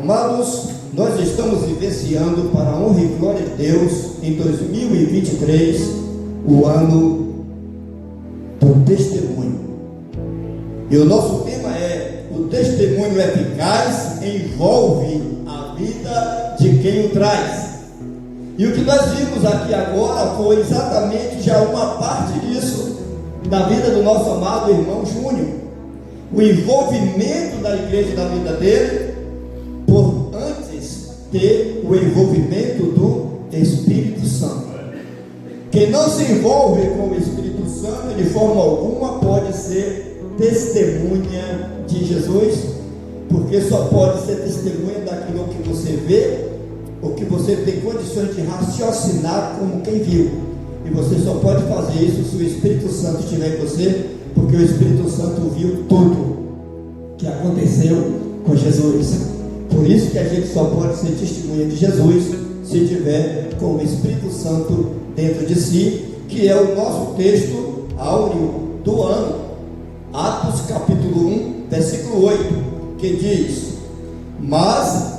Amados, nós estamos vivenciando, para a honra e glória de Deus, em 2023, o ano do testemunho. E o nosso tema é: o testemunho eficaz envolve a vida de quem o traz. E o que nós vimos aqui agora foi exatamente já uma parte disso na vida do nosso amado irmão Júnior. O envolvimento da igreja na vida dele, por antes ter o envolvimento do Espírito Santo. Quem não se envolve com o Espírito Santo de forma alguma pode ser testemunha de Jesus, porque só pode ser testemunha daquilo que você vê, ou que você tem condições de raciocinar como quem viu. E você só pode fazer isso se o Espírito Santo estiver em você, porque o Espírito Santo viu tudo que aconteceu com Jesus. Por isso que a gente só pode ser testemunha de Jesus se tiver com o Espírito Santo dentro de si, que é o nosso texto áureo do ano, Atos capítulo 1, versículo 8, que diz: mas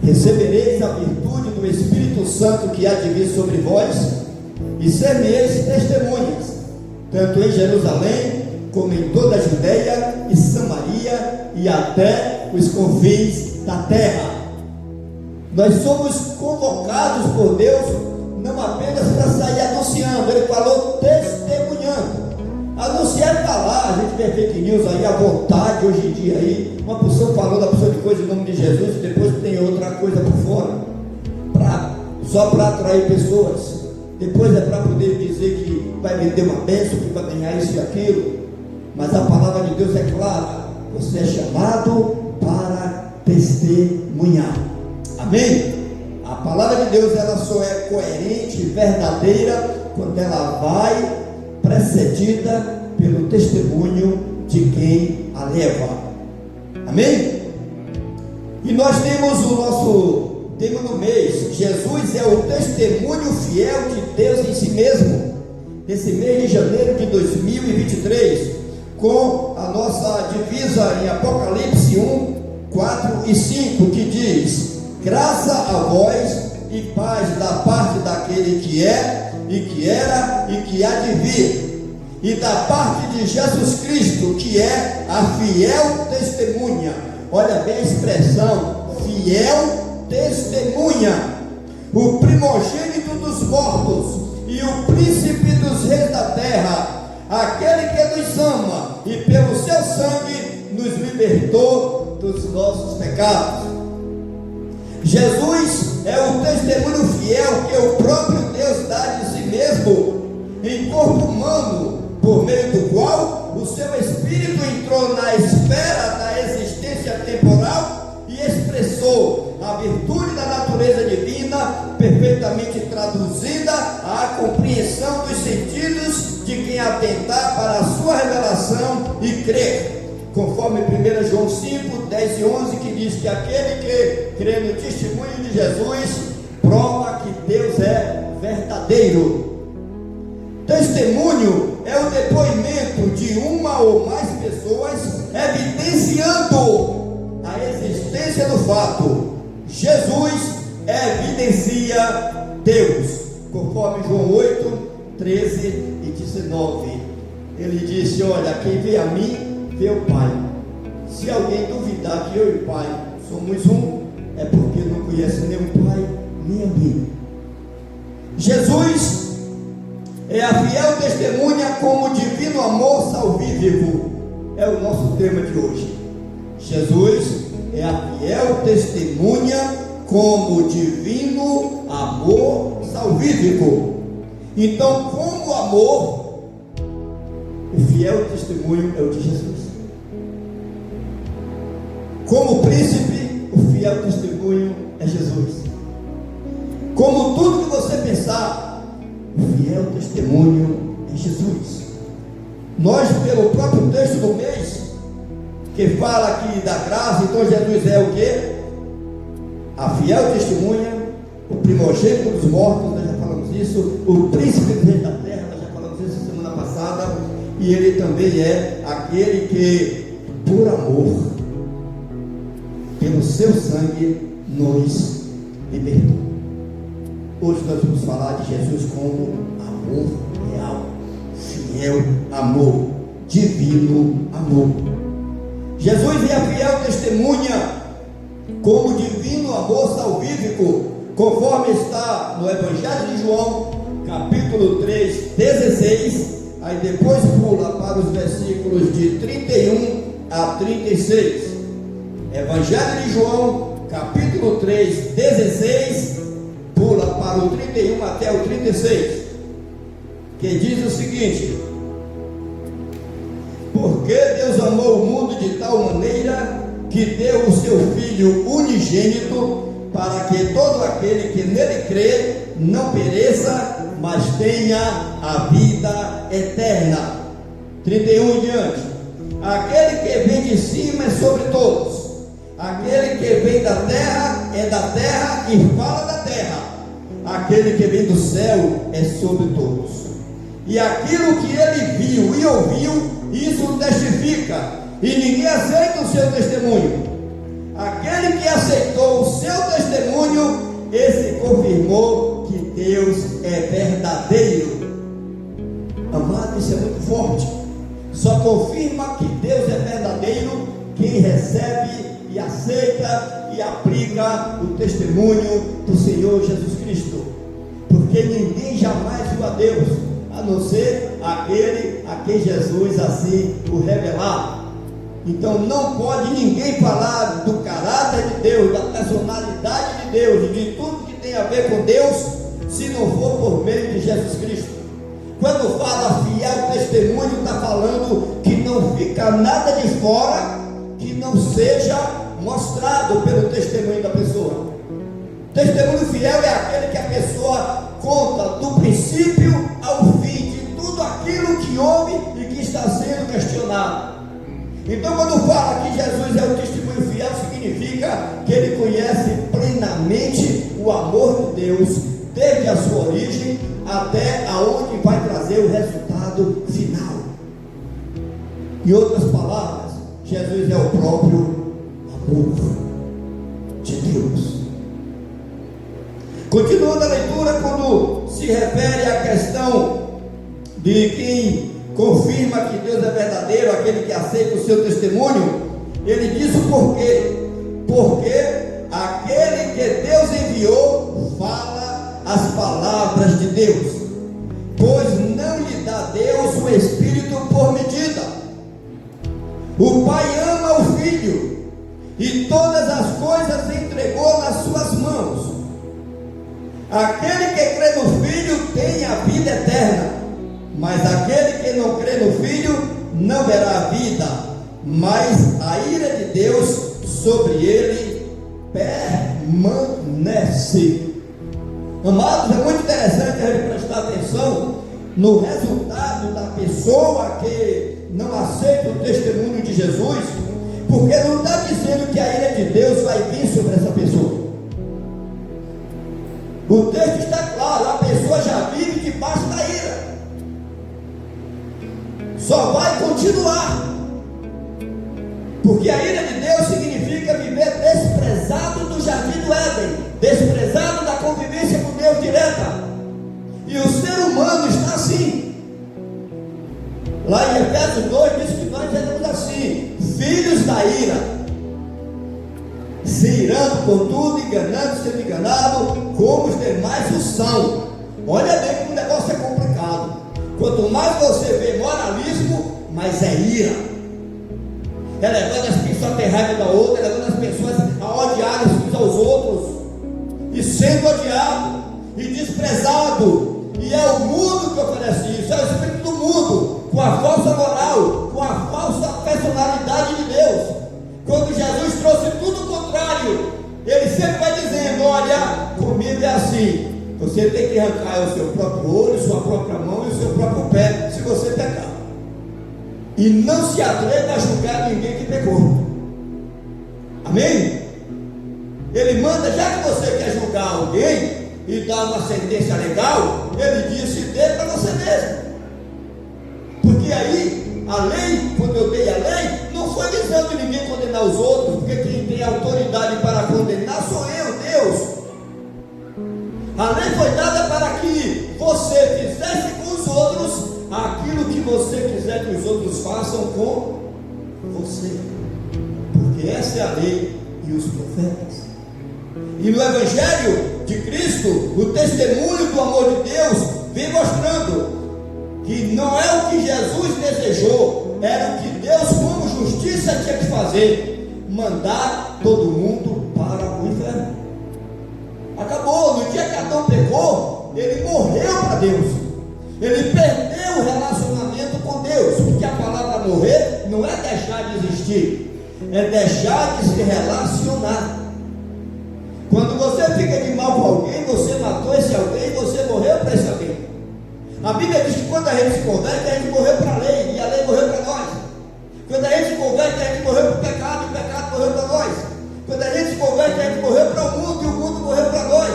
recebereis a virtude do Espírito Santo que há de vir sobre vós, e ser-me-eis testemunhas, tanto em Jerusalém, como em toda a Judeia e Samaria, e até os confins da terra. Nós somos convocados por Deus, não apenas para sair anunciando, Ele falou testemunhando. Anunciar e falar, a gente vê fake news aí à vontade hoje em dia aí, uma pessoa falando a pessoa de coisa em nome de Jesus, e depois tem outra coisa por fora, só para atrair pessoas. Depois é para poder dizer que vai vender uma bênção, que vai ganhar isso e aquilo. Mas a palavra de Deus é clara: você é chamado para testemunhar. Amém? A palavra de Deus, ela só é coerente e verdadeira quando ela vai precedida pelo testemunho de quem a leva. Amém? E nós temos o nosso tema no mês: Jesus é o testemunho fiel de Deus em si mesmo. Nesse mês de janeiro de 2023, com a nossa divisa em Apocalipse 1, 4 e 5, que diz: graça a vós e paz da parte daquele que é, e que era, e que há de vir, e da parte de Jesus Cristo, que é a fiel testemunha. Olha bem a expressão: fiel testemunha, o primogênito dos mortos e o príncipe dos reis da terra, aquele que nos ama e pelo seu sangue nos libertou dos nossos pecados. Jesus é o testemunho fiel que o próprio Deus dá de si mesmo em corpo humano, por meio do qual o seu Espírito entrou na esfera da existência temporal e expressou a virtude da natureza divina, perfeitamente traduzida à compreensão dos sentidos de quem atentar para a sua revelação e crer, conforme 1 João 5, 10 e 11, que diz que aquele que crê no testemunho de Jesus prova que Deus é verdadeiro. Testemunho é o depoimento de uma ou mais pessoas evidenciando a existência do fato. Jesus evidencia Deus, conforme João 8, 13 e 19. Ele disse: olha, quem vê a mim, vê o Pai. Se alguém duvidar que eu e o Pai somos um, é porque não conhece nem o Pai, nem a mim. Jesus é a fiel testemunha como divino amor salvífico. É o nosso tema de hoje. Jesus é a fiel testemunha como divino amor salvífico. Então, como amor, o fiel testemunho é o de Jesus. Como príncipe, o fiel testemunho é Jesus. Como tudo que você pensar, o fiel testemunho é Jesus. Nós, pelo próprio texto do mês, que fala aqui da graça, então Jesus é o quê? A fiel testemunha, o primogênito dos mortos, nós já falamos isso, o príncipe dos reis da terra, nós já falamos isso semana passada, e ele também é aquele que, por amor, pelo seu sangue nos libertou. Hoje nós vamos falar de Jesus como amor real, fiel amor, divino amor. Jesus é a fiel testemunha como divino amor salvífico, conforme está no Evangelho de João, capítulo 3, 16, aí depois pula para os versículos de 31 a 36. Evangelho de João, capítulo 3, 16, pula para o 31 até o 36, que diz o seguinte: porque Deus amou o mundo de tal maneira que deu o seu Filho unigênito, para que todo aquele que nele crê não pereça, mas tenha a vida eterna. 31 em diante: aquele que vem de cima é sobre todos, aquele que vem da terra é da terra e fala da terra, aquele que vem do céu é sobre todos. E aquilo que ele viu e ouviu, isso testifica, e ninguém aceita o seu testemunho. Aquele que aceitou o seu testemunho, esse confirmou que Deus é verdadeiro. Amado, isso é muito forte. Só confirma que Deus é verdadeiro quem recebe e aceita e aplica o testemunho do Senhor Jesus Cristo, porque ninguém jamais viu a Deus, a não ser aquele a quem Jesus assim o revelar. Então não pode ninguém falar do caráter de Deus, da personalidade de Deus, de tudo que tem a ver com Deus, se não for por meio de Jesus Cristo. Quando fala fiel testemunho, está falando que não fica nada de fora que não seja mostrado pelo testemunho da pessoa. Testemunho fiel é aquele que a pessoa conta do princípio ao fim de tudo aquilo que ouve e que está sendo questionado. Então, quando fala que Jesus é o testemunho fiel, significa que ele conhece plenamente o amor de Deus, desde a sua origem até aonde vai trazer o resultado final. Em outras palavras, Jesus é o próprio amor de Deus. Continuando a leitura, quando se refere à questão de quem confirma que Deus é verdadeiro, aquele que aceita o seu testemunho, ele diz o porquê. Porque aquele que Deus enviou fala as palavras de Deus, pois não lhe dá Deus o Espírito por medida. O Pai ama o Filho e todas as coisas entregou nas suas mãos. Aquele que crê no Filho tem a vida eterna, mas aquele que não crê no Filho não verá a vida, mas a ira de Deus sobre ele permanece. Amados, é muito interessante a gente prestar atenção no resultado da pessoa que não aceita o testemunho de Jesus, porque não está dizendo que a ira de Deus vai vir sobre essa pessoa. O texto está claro, a pessoa já vive debaixo da ira, só vai continuar, porque a ira de Deus significa viver desprezado do jardim do Éden, desprezado da convivência com Deus direta, e o ser humano está assim. Lá em Efésios 2 diz que nós éramos assim, filhos da ira, se irando por tudo, enganando, sendo enganado, como os demais o são. Olha bem que o negócio é complicado. Quanto mais você vê moralismo, mais é ira. É levando as pessoas a ter raiva da outra, é levando as pessoas a odiar uns aos outros, e sendo odiado e desprezado. E é o mundo que oferece isso, é o espírito do mundo, com a falsa moral, com a falsa personalidade de Deus. Quando Jesus trouxe tudo o contrário, ele sempre vai dizendo: olha, comigo é assim, você tem que arrancar o seu próprio olho, sua própria mão e o seu próprio pé, se você pecar, e não se atreva a julgar ninguém que pecou. Amém? Ele manda, já que você quer julgar alguém e dar uma sentença legal, ele disse: dê para você mesmo. Porque aí, a lei, quando eu dei a lei, não foi dizendo ninguém condenar os outros, porque quem tem tem autoridade para condenar sou eu, Deus. A lei foi dada para que você fizesse com os outros aquilo que você quiser que os outros façam com você. Porque essa é a lei e os profetas. E no Evangelho de Cristo, o testemunho do amor de Deus vem mostrando que não é o que Jesus desejou, era o que Deus, como justiça, tinha que fazer: mandar todo mundo para o inferno. Acabou. No dia que Adão pecou, ele morreu para Deus, ele perdeu o relacionamento com Deus. Porque a palavra morrer não é deixar de existir, é deixar de se relacionar. Quando você fica de mal com alguém, você matou esse alguém, você morreu para esse alguém. A Bíblia diz que quando a gente se converte, a gente morreu para a lei, e a lei morreu para nós. Quando a gente se converte, a gente morreu para o pecado, e o pecado morreu para nós. Quando a gente se converte, a gente morreu para o mundo, e o mundo morreu para nós.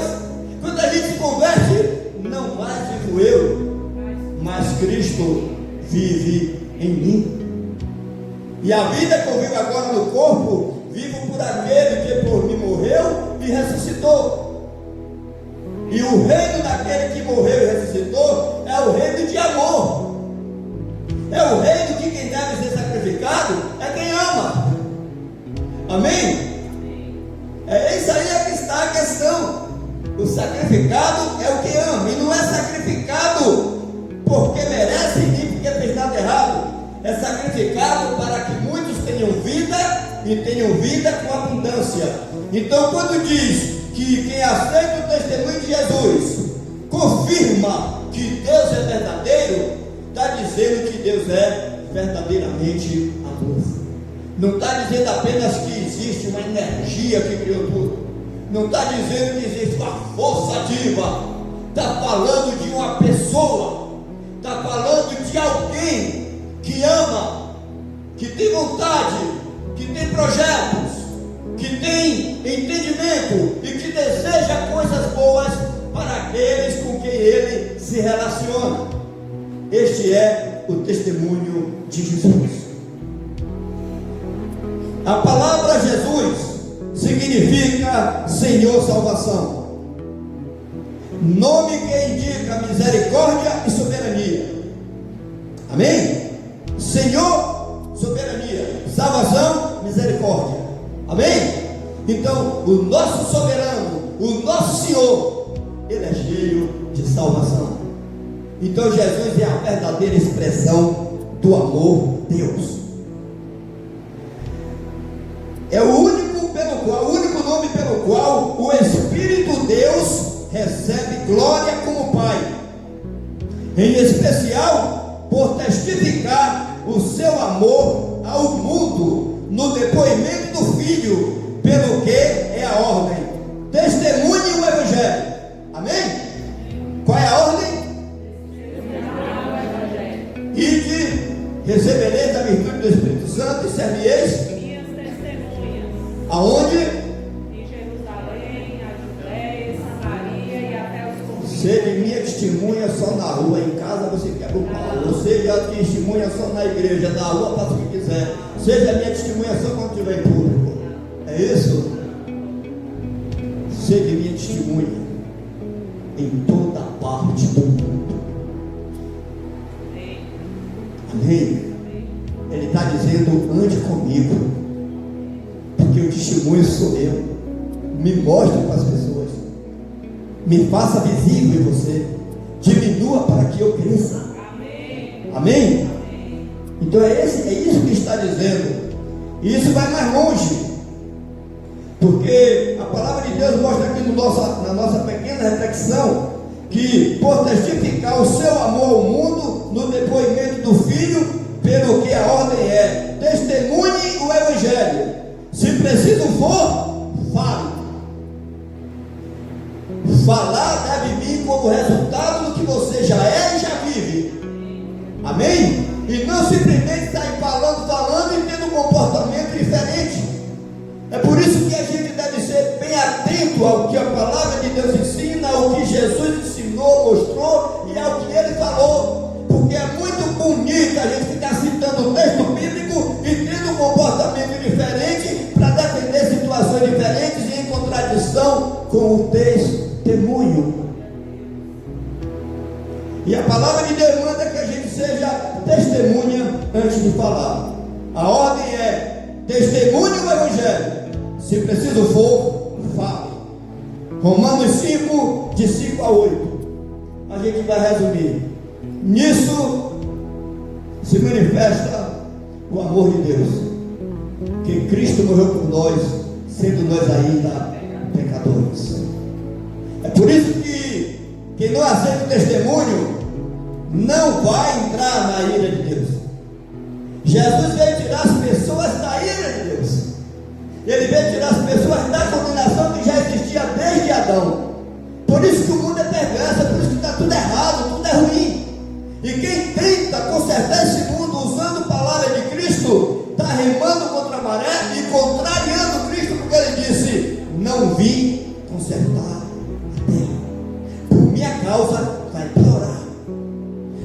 Quando a gente se converte, não mais vivo eu, mas Cristo vive em mim. E a vida que eu vivo agora no corpo, vivo por aquele que por mim morreu e ressuscitou. E o reino daquele que morreu e ressuscitou é o reino de amor. É o reino que quem deve ser sacrificado é quem ama. Amém? É isso aí é que está a questão. O sacrificado é o que ama. E não é sacrificado porque merece nem porque fez nada errado. É sacrificado para que muitos tenham vida e tenham vida com abundância. Então, quando diz que quem aceita o testemunho de Jesus confirma que Deus é verdadeiro, está dizendo que Deus é verdadeiramente amor. Não está dizendo apenas que existe uma energia que criou tudo. Não está dizendo que existe uma força ativa. Está falando de uma pessoa. Está falando de alguém que ama, que tem vontade, que tem projetos, que tem entendimento e que deseja coisas boas para aqueles com quem ele se relaciona. Este é o testemunho de Jesus. A palavra Jesus significa Senhor Salvação, nome que indica misericórdia e soberania. Amém? Senhor, soberania, salvação, misericórdia. Amém? Então, o nosso soberano, o nosso Senhor, ele é cheio de salvação. Então, Jesus é a verdadeira expressão do amor de Deus. É o único nome pelo qual o Espírito Deus recebe glória como Pai, em especial por testificar o seu amor ao mundo no depoimento do Filho, pelo que é a ordem: testemunhe o Evangelho. Amém? Qual é a ordem? Ide, recebereis a virtude do Espírito Santo e servieis minhas testemunhas. Aonde? Em Jerusalém, a Judéia, Samaria e até os confins. Seja minha testemunha só na rua, em casa você quebra o pau. Ou seja testemunha só na igreja, na rua faça o que quiser. Seja minha testemunha só quando estiver em público. É isso? Seja minha testemunha em toda parte do mundo. Amém? Ele está dizendo: ande comigo, porque o testemunho sou eu. Me mostre para as pessoas, me faça visível em você, diminua para que eu cresça. Amém? Amém? Então é isso que está dizendo. E isso vai mais longe, porque a palavra de Deus mostra aqui na nossa pequena reflexão que por testificar o seu amor ao mundo no depoimento do Filho, pelo que a ordem é: testemunhe o Evangelho. Se preciso for, fale. Falar deve vir como resultado do que você já é e já vive. Amém? E não simplesmente sair falando e tendo um comportamento diferente. É por isso que a gente deve ser bem atento ao que a palavra de Deus ensina, ao que Jesus ensinou, mostrou e ao que ele falou. Porque é muito bonito a gente ficar citando o texto bíblico e tendo um comportamento diferente para defender situações contradição com o testemunho. E a palavra de Deus manda que a gente seja testemunha antes de falar. A ordem é: testemunhe o Evangelho. Se preciso for, fale. Romanos 5, de 5 a 8. A gente vai resumir. Nisso se manifesta o amor de Deus, que Cristo morreu por nós, sendo nós ainda pecadores. É por isso que quem não aceita o testemunho não vai entrar na ira de Deus. Jesus veio tirar as pessoas da ira de Deus. Ele veio tirar as pessoas da condenação que já existia desde Adão. Por isso que o mundo é perverso, por isso que está tudo errado, tudo é ruim. E quem tenta consertar esse mundo usando a palavra de Cristo, está remando contra a maré e contrariando Cristo, porque ele disse: não vim consertar a terra. Por minha causa vai piorar.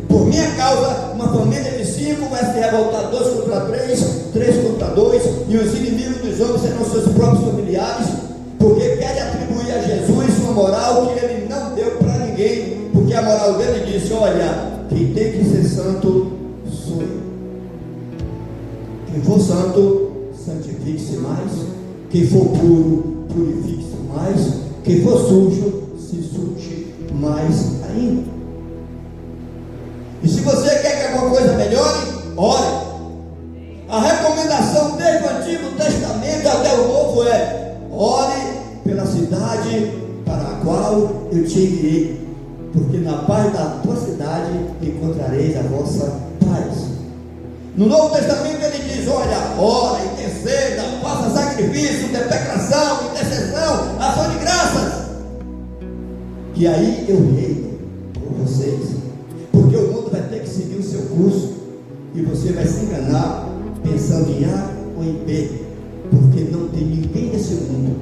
Por minha causa, uma família de 5 vai se revoltar 2 contra 3, 3 contra 2, e os inimigos dos homens serão seus próprios familiares, porque querem atribuir a Jesus uma moral que ele não deu para ninguém, porque a moral dele disse: olha, quem tem que ser santo sou eu. Quem for santo, santifique-se mais. Quem for puro, purifique-se mais. Quem for sujo, se suje mais ainda. E se você quer que alguma coisa melhore, ore. A recomendação desde o Antigo Testamento até o Novo é: ore pela cidade para a qual eu te enviei, porque na paz da tua cidade encontrareis a vossa paz. No Novo Testamento ele diz: olha, ora, interceda, faça sacrifício, deprecação, intercessão, ação de graças, e aí eu reino com vocês, porque o mundo vai ter que seguir o seu curso, e você vai se enganar pensando em A ou em B, porque não tem ninguém nesse mundo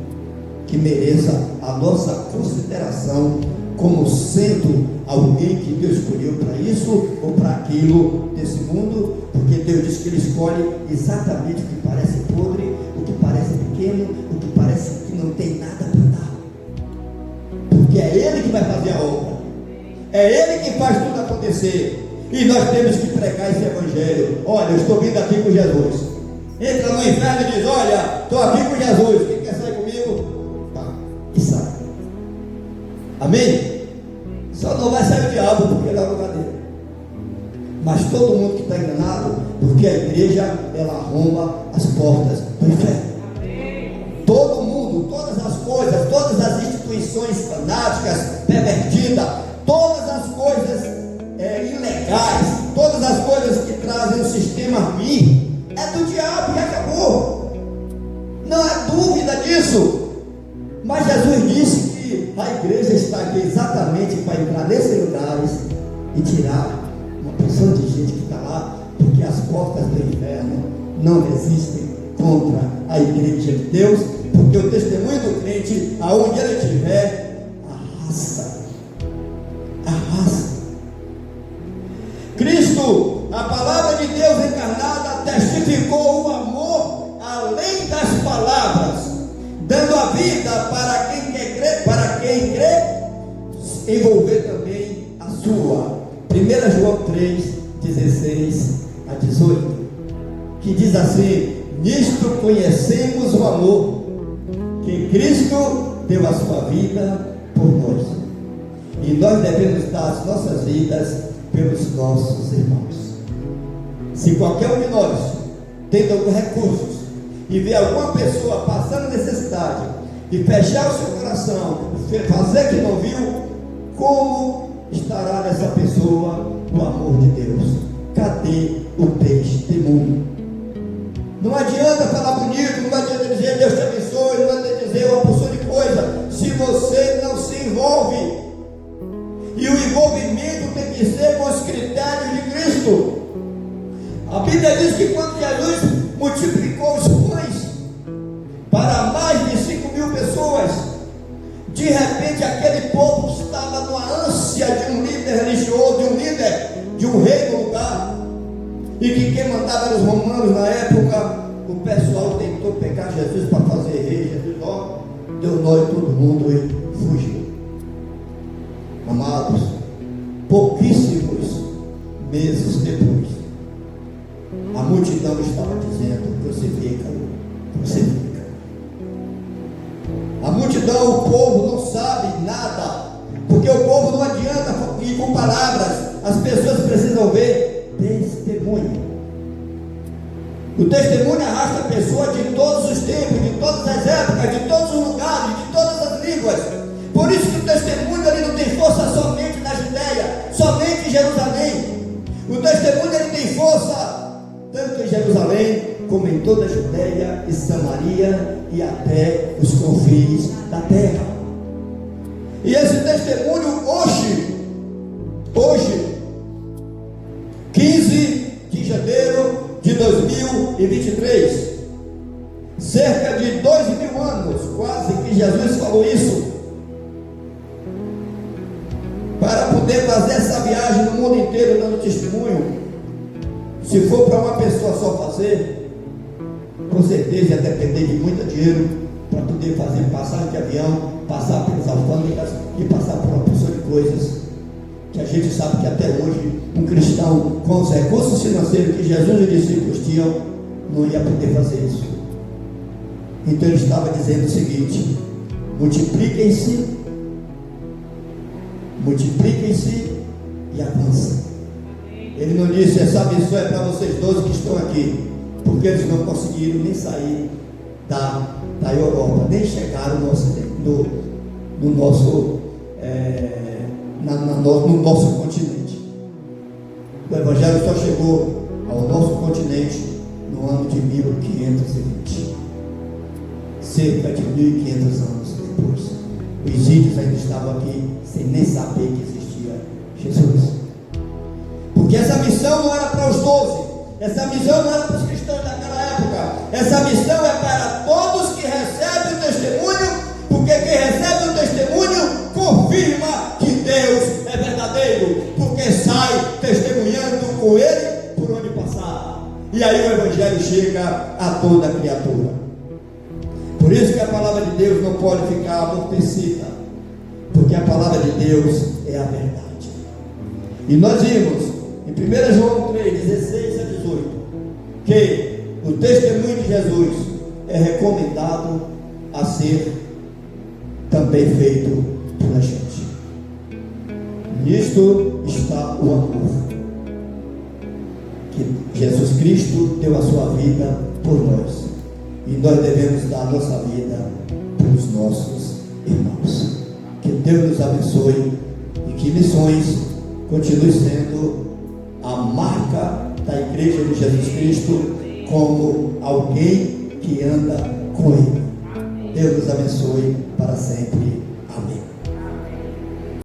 que mereça a nossa consideração como sendo alguém que Deus escolheu para isso ou para aquilo desse mundo, porque Deus diz que Ele escolhe exatamente o que parece podre, o que parece pequeno, o que parece que não tem nada para dar, porque é Ele que vai fazer a obra, é Ele que faz tudo acontecer, e nós temos que pregar esse evangelho. Olha, eu estou vindo aqui com Jesus. Entra no inferno e diz: olha, estou aqui com Jesus, quem quer sair comigo? Tá, e sai. Amém? Só não vai sair o diabo, porque ele é o lugar dele. Mas todo mundo que está enganado, porque a igreja, ela arromba as portas do inferno. Todo mundo, todas as coisas, todas as instituições fanáticas, pervertidas, todas as coisas ilegais, todas as coisas que trazem um sistema ruim, é do diabo e acabou. Não há dúvida disso. Mas Jesus disse que a igreja está aqui exatamente para entrar nesses lugares e tirar uma porção de gente que está lá, porque as portas do inferno não resistem contra a igreja de Deus, porque o testemunho do crente, aonde ele estiver, arrasta. Cristo, a palavra de Deus encarnada, testificou o amor além das palavras, dando a vida para quem crê, envolver também a sua. 1 João 3, 16 a 18, que diz assim: nisto conhecemos o amor, que Cristo deu a sua vida por nós, e nós devemos dar as nossas vidas pelos nossos irmãos. Se qualquer um de nós tendo alguns recursos e ver alguma pessoa passando necessidade e fechar o seu coração, fazer que não viu, como estará nessa pessoa o amor de Deus? Cadê o testemunho? Não adianta falar bonito, não adianta dizer Deus te abençoe, não adianta dizer uma porção de coisa, se você não se envolve. E o envolvimento tem que ser com os critérios de Cristo. A Bíblia diz que quando Jesus multiplicou os pães para mais de 5.000 pessoas, de repente aquele povo que estava numa ânsia de um líder religioso, de um líder, de um rei no lugar, e que quem mandava eram os romanos na época, o pessoal tentou pegar Jesus para fazer rei. Jesus, ó, deu nó em todo mundo e fugiu. Amados, pouquíssimos meses depois, a multidão estava dizendo: crucifica. A multidão, o povo não sabe nada, porque o povo não adianta ir com palavras, as pessoas precisam ver testemunho. O testemunho arrasta a pessoa de todos os tempos, de todas as épocas, de todos os lugares, de todas as línguas. Por isso que o testemunho ele não tem força somente na Judeia, somente em Jerusalém. O testemunho ele tem força tanto em Jerusalém, como em toda a Judeia e Samaria e até os confins da terra. E esse testemunho hoje, 15 de janeiro de 2023, cerca de 2.000 anos, quase que Jesus falou isso, para poder fazer essa viagem no mundo inteiro dando testemunho. Se for para uma pessoa só fazer, com certeza ia depender de muito dinheiro para poder fazer passagem de avião, passar pelas alfândegas e passar por uma porção de coisas que a gente sabe que até hoje um cristão com os recursos financeiros que Jesus e os discípulos tinham não ia poder fazer isso. Então ele estava dizendo o seguinte: multipliquem-se e avancem. Ele não disse: essa missão é para vocês 12 que estão aqui, porque eles não conseguiram nem sair da Europa, nem chegaram no nosso continente. O Evangelho só chegou ao nosso continente no ano de 1520, cerca de 1.500 anos depois. Os índios ainda estavam aqui sem nem saber que existia Jesus. Porque essa missão não era para os 12, essa missão não era para os cristãos daquela época, essa missão é para todos que recebem o testemunho, porque quem recebe o testemunho confirma que Deus é verdadeiro, porque sai testemunhando com ele por onde passar, e aí o Evangelho chega a toda a criatura. Por isso que a palavra de Deus não pode ficar amortecida, porque a palavra de Deus é a verdade. E nós vimos em 1 João 3, 16 a 18, que o testemunho de Jesus é recomendado a ser também feito pela gente. Nisto está o amor, que Jesus Cristo deu a sua vida por nós, e nós devemos dar a nossa vida pelos nossos irmãos. Que Deus nos abençoe e que missões continue sendo a marca da Igreja de Jesus Cristo, como alguém que anda com Ele. Deus nos abençoe para sempre. Amém.